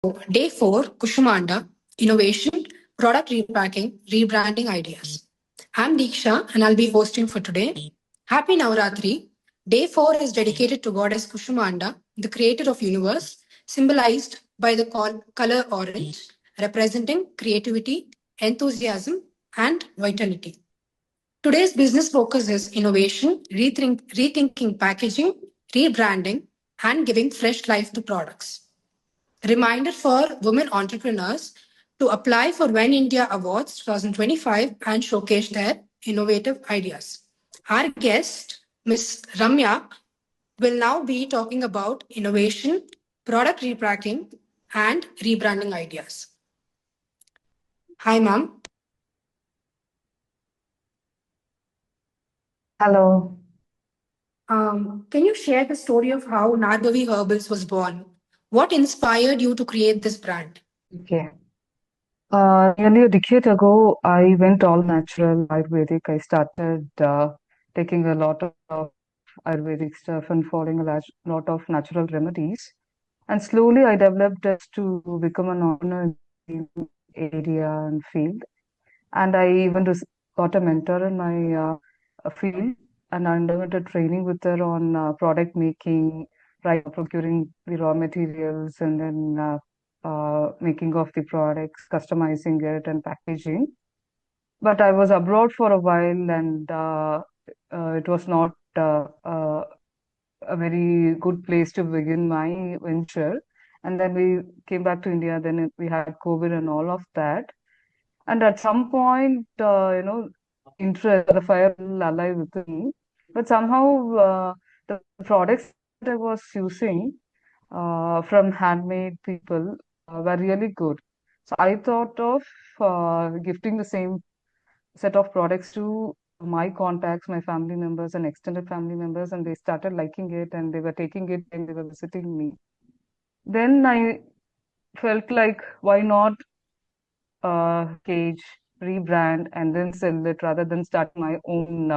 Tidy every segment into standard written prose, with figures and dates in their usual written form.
Day 4, Kushmanda, Innovation, Product Repacking, Rebranding Ideas. I'm Deeksha and I'll be hosting for today. Happy Navratri. Day 4 is dedicated to goddess Kushmanda, the creator of universe, symbolized by the color orange, representing creativity, enthusiasm, and vitality. Today's business focus is innovation, rethinking packaging, rebranding, and giving fresh life to products. Reminder for women entrepreneurs to apply for When India Awards 2025 and showcase their innovative ideas. Our guest, Ms. Ramya, will now be talking about innovation, product repacking, and rebranding ideas. Hi, ma'am. Hello. Can you share the story of how Nagdavi Herbals was born? What inspired you to create this brand? Okay. Nearly a decade ago, I went all natural Ayurvedic. I started taking a lot of Ayurvedic stuff and following lot of natural remedies. And slowly, I developed this to become an owner in the area and field. And I even got a mentor in my field, and I underwent a training with her on product making, right, procuring the raw materials, and then making of the products, customizing it, and packaging. But I was abroad for a while, and it was not a very good place to begin my venture. And then we came back to India. Then we had COVID and all of that. And at some point, interest, the fire will alive within me. But somehow, the products that I was using from handmade people were really good. So I thought of gifting the same set of products to my contacts, my family members, and extended family members, and they started liking it and they were taking it and they were visiting me. Then I felt like, why not cage, rebrand, and then sell it rather than start my own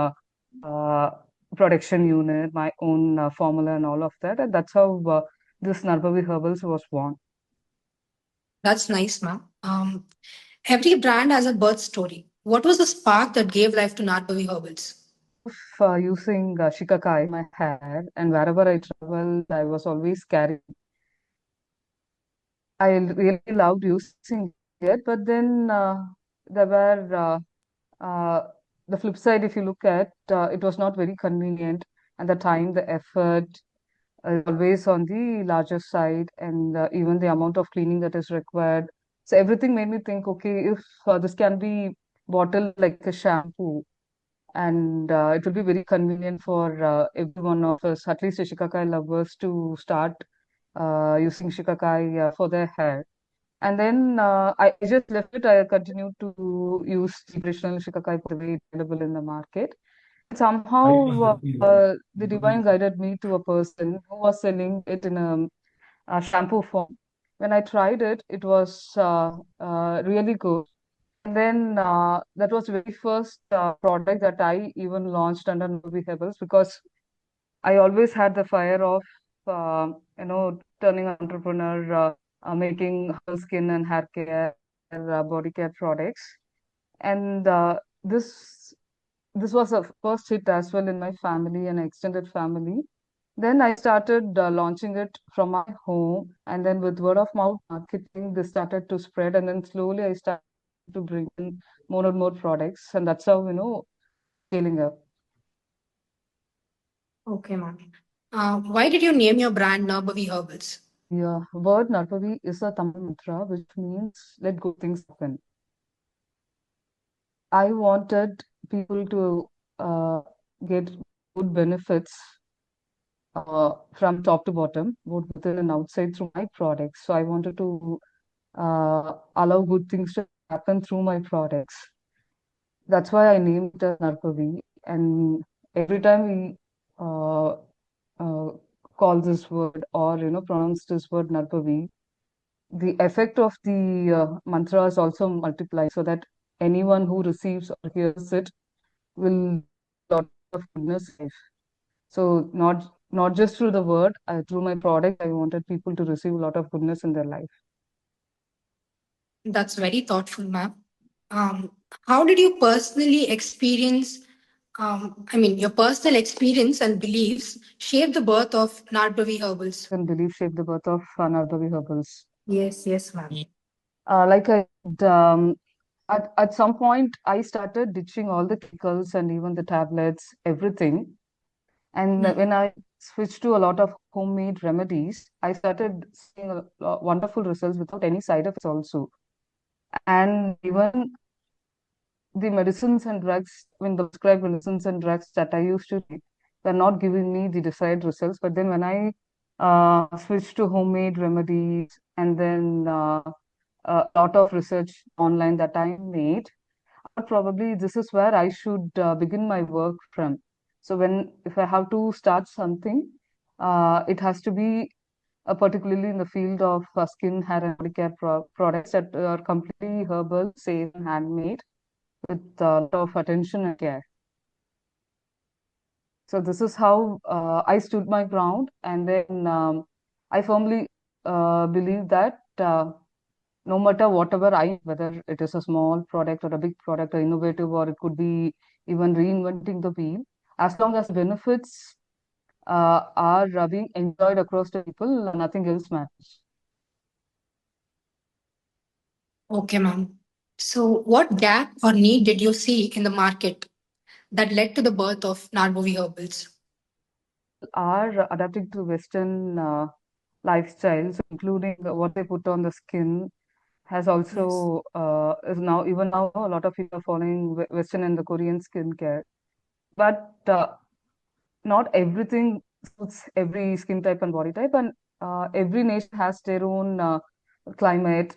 uh, production unit, my own formula, and all of that. And that's how this Narbavi Herbals was born. That's nice, ma'am. Every brand has a birth story. What was the spark that gave life to Nagdavi Herbals? Using shikakai in my hair, and wherever I traveled, I was always carrying. I really loved using it, but then there were the flip side. If you look at, it was not very convenient, and the time, the effort is always on the larger side, and even the amount of cleaning that is required. So everything made me think, okay, if this can be bottled like a shampoo, and it will be very convenient for every one of us, at least the shikakai lovers, to start using shikakai for their hair. And then I just left it. I continued to use the traditional shikakai the way it's available in the market. Somehow, the divine guided me to a person who was selling it in a shampoo form. When I tried it, it was really good. And then that was the very first product that I even launched under Novi Herbals, because I always had the fire of, turning an entrepreneur, making whole skin and hair care, body care products. And this was a first hit as well in my family and extended family. Then I started launching it from my home, and then with word of mouth marketing, this started to spread, and then slowly I started to bring in more and more products, and that's how scaling up. Okay, ma'am. Why did you name your brand Nagdavi Herbals? The word Narpavi is a Tamil mantra which means let good things happen. I wanted people to get good benefits from top to bottom, both within and outside through my products. So I wanted to allow good things to happen through my products. That's why I named it as Narpavi. And every time we uh, call this word or pronounce this word Narpavi, the effect of the mantra is also multiplied, so that anyone who receives or hears it will get a lot of goodness in life. So not just through the word, through my product, I wanted people to receive a lot of goodness in their life. That's very thoughtful, ma'am. Um, how did you personally experience, your personal experience and beliefs shape the birth of Narbhavi Herbals? And belief shaped the birth of Nardhavi Herbals. Yes, yes, ma'am. Like I said, at some point, I started ditching all the chemicals and even the tablets, everything. And Mm. when I switched to a lot of homemade remedies, I started seeing wonderful results without any side effects also. And even the medicines and drugs, when the prescribed medicines and drugs that I used to take were not giving me the desired results. But then when I switched to homemade remedies and then a lot of research online that I made, probably this is where I should begin my work from. So when if I have to start something, it has to be particularly in the field of skin, hair, and body care products that are completely herbal, safe, and handmade with a lot of attention and care. So this is how I stood my ground, and then I firmly believe that no matter whatever whether it is a small product or a big product or innovative, or it could be even reinventing the wheel, as long as benefits are being enjoyed across the people, nothing else matters. Okay, ma'am. So, what gap or need did you see in the market that led to the birth of Narbhavi Herbals? Are adapting to Western lifestyles, including what they put on the skin, has Yes. also is now even now a lot of people are following Western and the Korean skincare. But not everything suits every skin type and body type, and every nation has their own climate,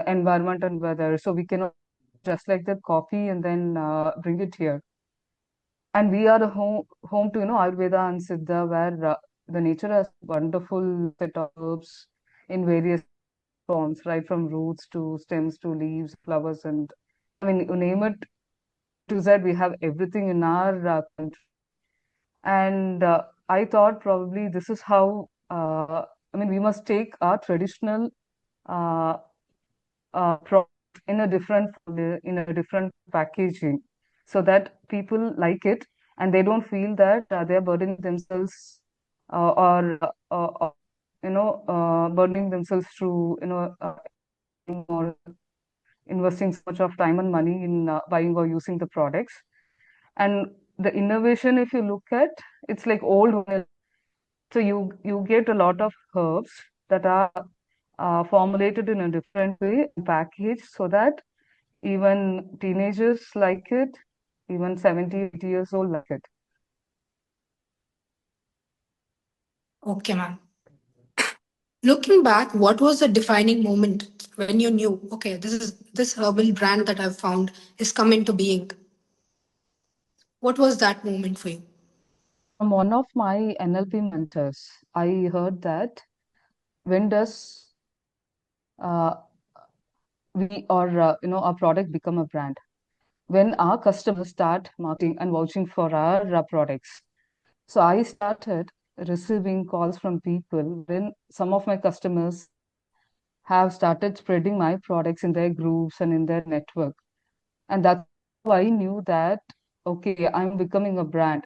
environment, and weather. So we cannot just like that copy and then bring it here. And we are the home to Ayurveda and Siddha, where the nature has wonderful set of herbs in various forms, right from roots to stems to leaves, flowers, and I mean, you name it. To that, we have everything in our country. And I thought probably this is how. I mean, we must take our traditional uh, product in a different packaging, so that people like it and they don't feel that they're burdening themselves or burdening themselves through or investing so much of time and money in buying or using the products. And the innovation, if you look at, it's like old vanilla. So you get a lot of herbs that are formulated in a different way and packaged so that even teenagers like it, even 70, 80 years old like it. Okay, ma'am. Looking back, what was the defining moment when you knew, okay, this herbal brand that I've found is come into being? What was that moment for you? From one of my NLP mentors, I heard that when does uh, we or our product become a brand? When our customers start marketing and vouching for our products. So I started receiving calls from people when some of my customers have started spreading my products in their groups and in their network. And that's how I knew that, okay, I'm becoming a brand.